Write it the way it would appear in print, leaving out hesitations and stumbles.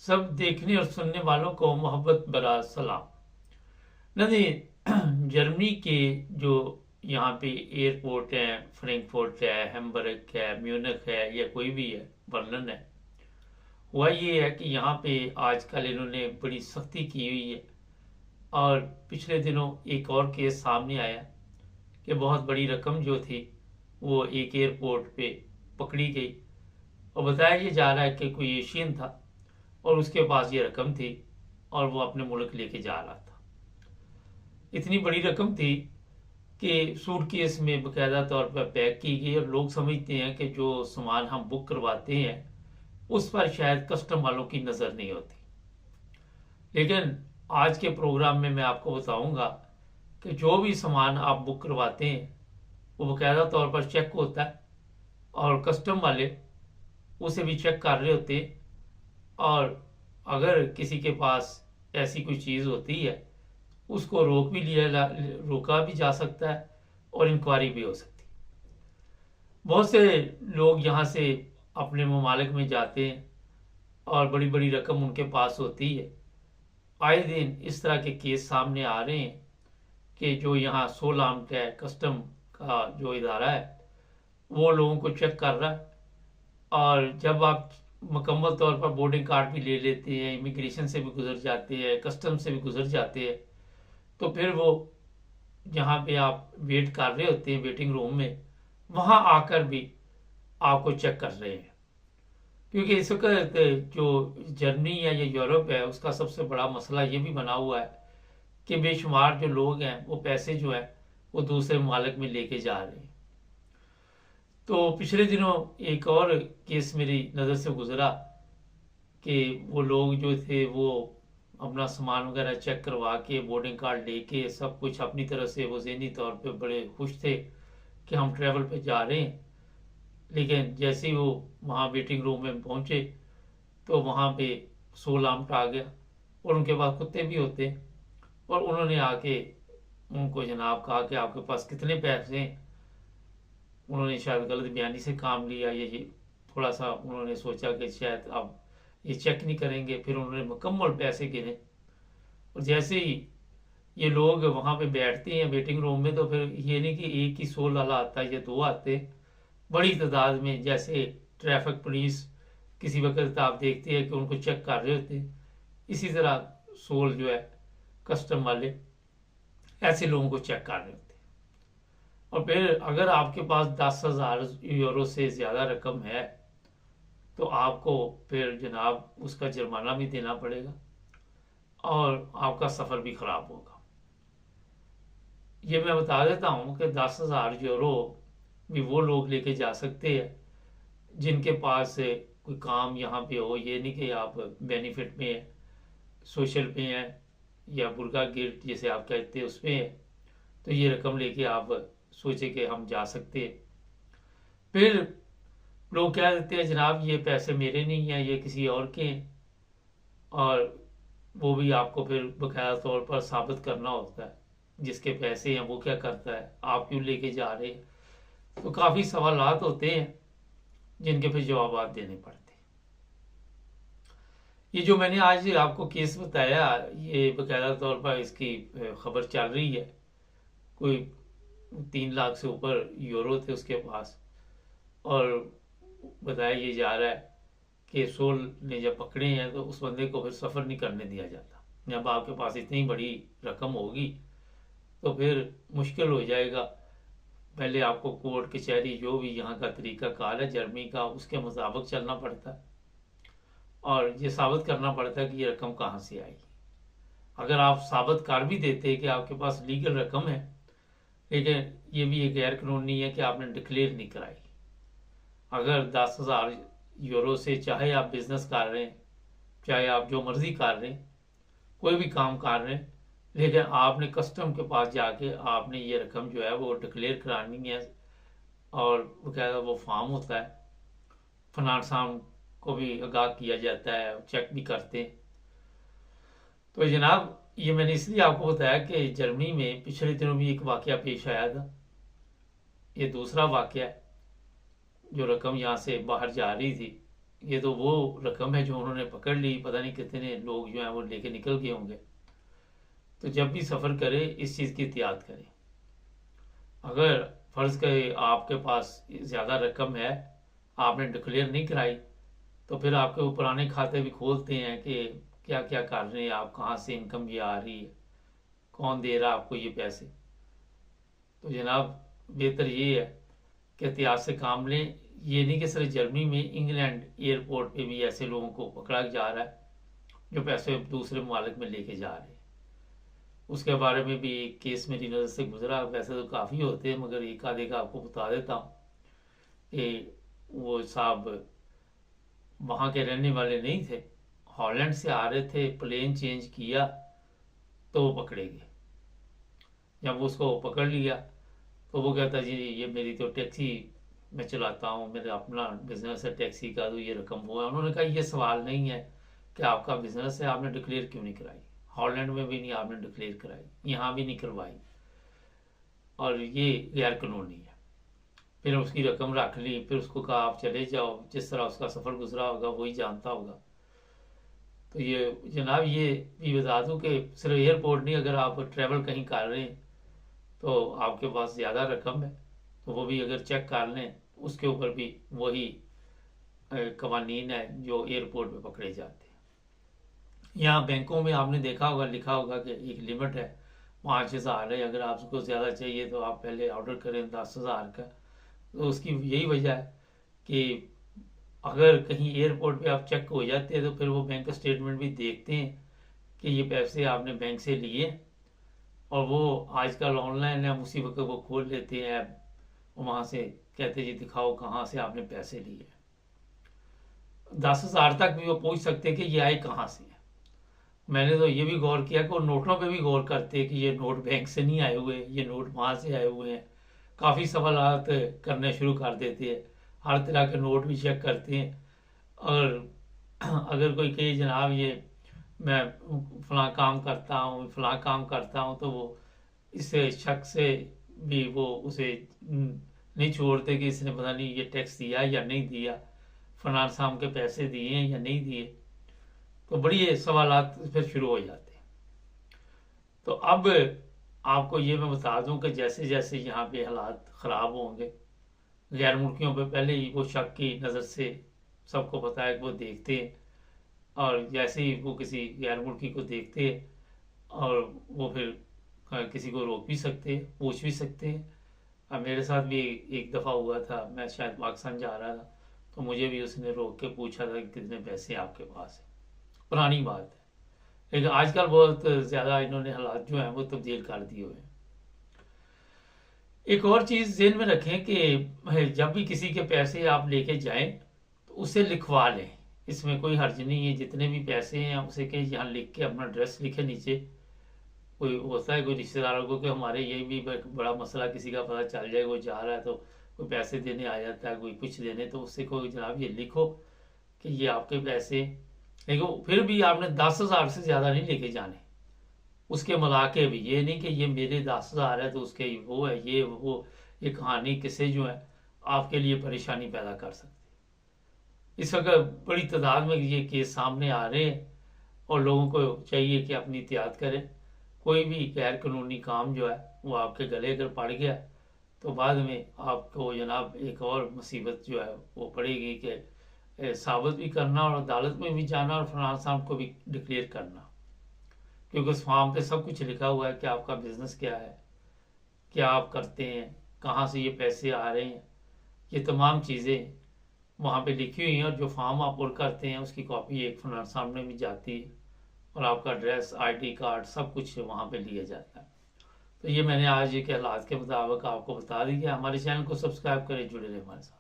सब देखने और सुनने वालों को मोहब्बत भरा सलाम। नहीं, जर्मनी के जो यहाँ पे एयरपोर्ट है, फ्रैंकफर्ट है, हैम्बर्ग है, म्यूनिख है, या कोई भी है, बर्लिन है, हुआ ये है कि यहाँ पे आजकल इन्होंने बड़ी सख्ती की हुई है। और पिछले दिनों एक और केस सामने आया कि बहुत बड़ी रकम जो थी वो एक एयरपोर्ट पे पकड़ी गई, और बताया ये जा रहा है कि कोई एशियन था और उसके पास ये रकम थी और वो अपने मुल्क लेके जा रहा था। इतनी बड़ी रकम थी कि सूटकेस में बकायदा तौर पर पैक की गई, और लोग समझते हैं कि जो सामान हम बुक करवाते हैं उस पर शायद कस्टम वालों की नज़र नहीं होती। लेकिन आज के प्रोग्राम में मैं आपको बताऊंगा कि जो भी सामान आप बुक करवाते हैं वो बकायदा तौर पर चेक होता है, और कस्टम वाले उसे भी चेक कर रहे होते हैं। और अगर किसी के पास ऐसी कोई चीज़ होती है उसको रोका भी जा सकता है और इंक्वायरी भी हो सकती है। बहुत से लोग यहाँ से अपने ममालिक में जाते हैं और बड़ी बड़ी रकम उनके पास होती है। आए दिन इस तरह के केस सामने आ रहे हैं कि जो यहाँ सोलाम है, कस्टम का जो इदारा है, वो लोगों को चेक कर रहा है। और जब आप मुकम्मल तौर पर बोर्डिंग कार्ड भी ले लेते हैं, इमिग्रेशन से भी गुजर जाते हैं, कस्टम से भी गुजर जाते हैं, तो फिर वो जहाँ पे आप वेट कर रहे होते हैं वेटिंग रूम में, वहाँ आकर भी आपको चेक कर रहे हैं। क्योंकि इस वक्त जो जर्मनी है या यूरोप है उसका सबसे बड़ा मसला ये भी बना हुआ है कि बेशुमार जो लोग हैं वो पैसे जो है वो दूसरे ममालिक में लेके जा रहे हैं। तो पिछले दिनों एक और केस मेरी नज़र से गुजरा कि वो लोग जो थे वो अपना सामान वगैरह चेक करवा के बोर्डिंग कार्ड लेके सब कुछ अपनी तरह से वो ज़हनी तौर पे बड़े खुश थे कि हम ट्रैवल पे जा रहे हैं। लेकिन जैसे ही वो वहाँ वेटिंग रूम में पहुँचे तो वहाँ पे सोलामट आ गया, और उनके पास कुत्ते भी होते हैं, और उन्होंने आके उनको जनाब कहा कि आपके पास कितने पैसे हैं। उन्होंने शायद गलत बयानी से काम लिया, या ये थोड़ा सा उन्होंने सोचा कि शायद अब ये चेक नहीं करेंगे। फिर उन्होंने मुकम्मल पैसे गिने, और जैसे ही ये लोग वहाँ पे बैठते हैं वेटिंग रूम में, तो फिर ये नहीं कि एक ही सोल वाला आता है या दो आते हैं, बड़ी तादाद में। जैसे ट्रैफिक पुलिस किसी वक्त आप देखते हैं कि उनको चेक कर रहे होते हैं, इसी तरह सोल जो है कस्टम वाले ऐसे लोगों को चेक कर रहे होते हैं। और फिर अगर आपके पास 10,000 यूरो से ज़्यादा रकम है तो आपको फिर जनाब उसका जुर्माना भी देना पड़ेगा और आपका सफ़र भी ख़राब होगा। ये मैं बता देता हूँ कि 10,000 यूरो भी वो लोग लेके जा सकते हैं जिनके पास कोई काम यहाँ पे हो। ये नहीं कि आप बेनिफिट में है, सोशल पे हैं, या बुर्गा गिल्ट जैसे आप कहते हैं उस पे है, तो ये रकम लेके आप सोचे कि हम जा सकते हैं। फिर लोग कह देते हैं जनाब ये पैसे मेरे नहीं हैं, ये किसी और के हैं, और वो भी आपको फिर बकाया तौर पर साबित करना होता है जिसके पैसे हैं वो क्या करता है, आप क्यों लेके जा रहे हैं। तो काफ़ी सवालात होते हैं जिनके फिर जवाब देने पड़ते हैं। ये जो मैंने आज आपको केस बताया, ये बकायदा तौर पर इसकी खबर चल रही है। कोई 3 लाख से ऊपर यूरो थे उसके पास, और बताया ये जा रहा है कि सोल ने जब पकड़े हैं तो उस बंदे को फिर सफ़र नहीं करने दिया जाता। जब आपके पास इतनी बड़ी रकम होगी तो फिर मुश्किल हो जाएगा। पहले आपको कोर्ट कचहरी जो भी यहाँ का तरीका कार है जर्मनी का उसके मुताबिक चलना पड़ता है, और ये साबित करना पड़ता है कि ये रकम कहाँ से आई। अगर आप साबित कर भी देते कि आपके पास लीगल रकम है, लेकिन ये भी एक गैर कानूनी है कि आपने डिक्लेयर नहीं कराई। अगर 10,000 यूरो से चाहे आप बिजनेस कर रहे हैं, चाहे आप जो मर्जी कर रहे हैं, कोई भी काम कर रहे हैं, लेकिन आपने कस्टम के पास जाके आपने ये रकम जो है वो डिक्लेयर करानी है, और बकायदा वो फॉर्म होता है, फनार साहब को भी आगाह किया जाता है, चेक भी करते हैं। तो जनाब ये मैंने इसलिए आपको बताया कि जर्मनी में पिछले दिनों भी एक वाकया पेश आया था। ये दूसरा वाकया है, जो रकम यहाँ से बाहर जा रही थी ये तो वो रकम है जो उन्होंने पकड़ ली, पता नहीं कितने लोग जो हैं वो लेके निकल गए होंगे। तो जब भी सफ़र करें इस चीज़ की एहतियात करें। अगर फ़र्ज़ करें आपके पास ज़्यादा रकम है, आपने डिक्लेयर नहीं कराई, तो फिर आपके वो पुराने खाते भी खोलते हैं कि क्या क्या कर रहे हैं आप, कहाँ से इनकम ये आ रही है, कौन दे रहा है आपको ये पैसे। तो जनाब बेहतर ये है कि एहतियात से काम लें। ये नहीं कि सिर्फ जर्मनी में, इंग्लैंड एयरपोर्ट पे भी ऐसे लोगों को पकड़ा जा रहा है जो पैसे दूसरे ममालिक में लेके जा रहे हैं। उसके बारे में भी एक केस मेरी नज़र से गुजरा। वैसे तो काफ़ी होते हैं मगर एक आधे का आपको बता देता हूँ कि वो साहब वहाँ के रहने वाले नहीं थे, हॉलैंड से आ रहे थे, प्लेन चेंज किया तो वो पकड़े गए। जब उसको पकड़ लिया तो वो कहता जी ये मेरी तो टैक्सी मैं चलाता हूँ, मेरा अपना बिजनेस है टैक्सी का, तो ये रकम हुआ। उन्होंने कहा ये सवाल नहीं है कि आपका बिजनेस है, आपने डिक्लेयर क्यों नहीं कराई, हॉलैंड में भी नहीं आपने डिक्लेयर कराई, यहाँ भी नहीं करवाई, और ये गैर कानूनी है। फिर उसकी रकम रख ली, फिर उसको कहा आप चले जाओ, जिस तरह उसका सफ़र गुजरा होगा वही जानता होगा। तो ये जनाब ये भी बता दूँ कि सिर्फ एयरपोर्ट नहीं, अगर आप ट्रैवल कहीं कर रहे हैं तो आपके पास ज़्यादा रकम है तो वो भी अगर चेक कर लें, उसके ऊपर भी वही कवानीन है जो एयरपोर्ट पे पकड़े जाते हैं। यहाँ बैंकों में आपने देखा होगा, लिखा होगा कि एक लिमिट है 5,000 है, अगर आपको ज़्यादा चाहिए तो आप पहले ऑर्डर करें 10,000 का। तो उसकी यही वजह है कि अगर कहीं एयरपोर्ट पे आप चेक हो जाते हैं तो फिर वो बैंक स्टेटमेंट भी देखते हैं कि ये पैसे आपने बैंक से लिए, और वो आजकल ऑनलाइन है, उसी वक्त वो खोल लेते हैं ऐप, वहाँ से कहते जी दिखाओ कहाँ से आपने पैसे लिए। 10,000 तक भी वो पूछ सकते हैं कि ये आए कहाँ से है। मैंने तो ये भी गौर किया कि वो नोटों पे भी गौर करते हैं कि ये नोट बैंक से नहीं आए हुए, ये नोट वहाँ से आए हुए हैं। काफ़ी सवालात करने शुरू कर देते हैं, हर तरह के नोट भी चेक करते हैं। और अगर कोई कहे जनाब ये मैं फलां काम करता हूँ, फलां काम करता हूँ, तो वो इससे शक से भी वो उसे नहीं छोड़ते कि इसने पता नहीं ये टैक्स दिया या नहीं दिया, फलां साहब के पैसे दिए हैं या नहीं दिए। तो बड़ी सवालात फिर शुरू हो जाते हैं। तो अब आपको ये मैं बता दूं कि जैसे जैसे यहाँ पे हालात ख़राब होंगे, गैर मुल्कियों पे पहले ही वो शक की नज़र से सबको पता है कि वो देखते हैं, और जैसे ही वो किसी गैर मुल्की को देखते हैं और वो फिर किसी को रोक भी सकते हैं, पूछ भी सकते हैं। अब मेरे साथ भी एक दफ़ा हुआ था, मैं शायद पाकिस्तान जा रहा था, तो मुझे भी उसने रोक के पूछा था कि कितने पैसे आपके पास हैं। पुरानी बात है, लेकिन आजकल बहुत ज़्यादा इन्होंने हालात जो हैं वो तब्दील कर दिए हुए हैं। एक और चीज़ ज़हन में रखें कि जब भी किसी के पैसे आप लेके जाएं तो उसे लिखवा लें, इसमें कोई हर्ज नहीं है। जितने भी पैसे हैं उसे के यहाँ लिख के अपना एड्रेस लिखे नीचे। कोई होता है कोई रिश्तेदारों को कि हमारे ये भी बड़ा मसला, किसी का पता चल जाए वो जा रहा है तो कोई पैसे देने आ जाता है, कोई कुछ देने, तो उससे कोई जनाब ये लिखो कि ये आपके पैसे। लेकिन फिर भी आपने 10,000 से ज़्यादा नहीं लेके जाने, उसके मलाके भी। ये नहीं कि ये मेरे 10,000 है तो उसके वो है, ये वो, ये कहानी किसे जो है आपके लिए परेशानी पैदा कर सकती है। इस वक्त बड़ी तादाद में ये केस सामने आ रहे हैं और लोगों को चाहिए कि अपनी एहतियात करें। कोई भी गैर कानूनी काम जो है वो आपके गले अगर पड़ गया तो बाद में आपको जनाब एक और मुसीबत जो है वो पड़ेगी कि साबित भी करना और अदालत में भी जाना और फलां साहब को भी डिक्लेयर करना, क्योंकि उस फॉर्म पे सब कुछ लिखा हुआ है कि आपका बिजनेस क्या है, क्या आप करते हैं, कहाँ से ये पैसे आ रहे हैं, ये तमाम चीज़ें वहाँ पे लिखी हुई हैं। और जो फॉर्म आप पुर करते हैं उसकी कॉपी एक फलां सामने भी जाती है और आपका एड्रेस, आईडी कार्ड, सब कुछ वहाँ पे लिया जाता है। तो ये मैंने आज के हालात के मुताबिक आपको बता दिया। हमारे चैनल को सब्सक्राइब करें, जुड़े रहे हमारे साथ।